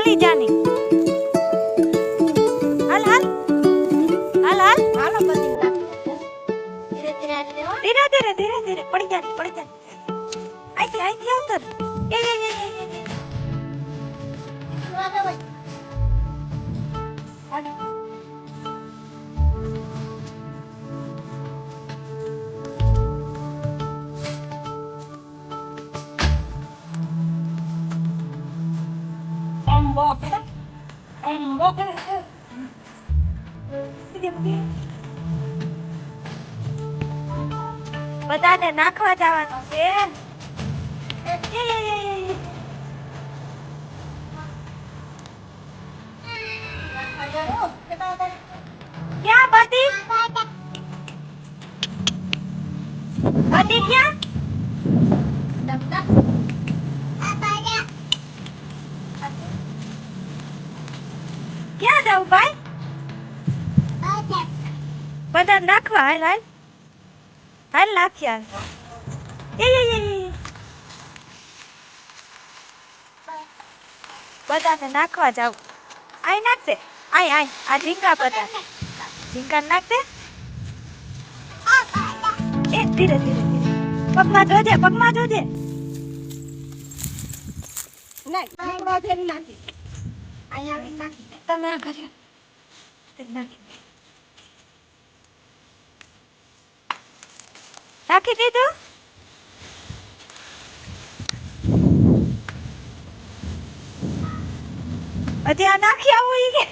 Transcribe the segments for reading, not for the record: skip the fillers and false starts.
હાલી જાની હાલ હાલ હાલ હાલ હાલો બધી ધીરે ધીરે ધીરે ધીરે પડી જાની આઈ આવતર એ બધાને નાખવા જવાનું છે ક્યાં બધી ક્યાં ક્યાં જાવ ભાઈ બધા નાખવા હાલ હાલ હાલ નાખ્યા બધાને નાખવા જાવ આઈ નાખશે આઈ આ ઝીંગા બધા ઝીંગા નાખ દે એ ધીરે ધીરે પગમાં જોજે નહીં નાખી અહીંયા નાખી તમે આ કર્યો નાખી દીધું હજી આ નાખી આવું ઈ કે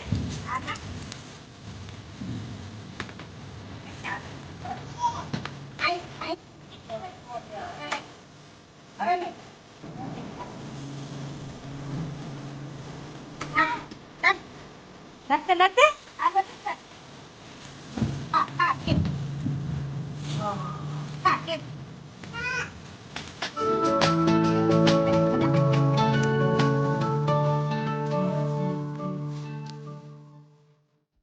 નાખતે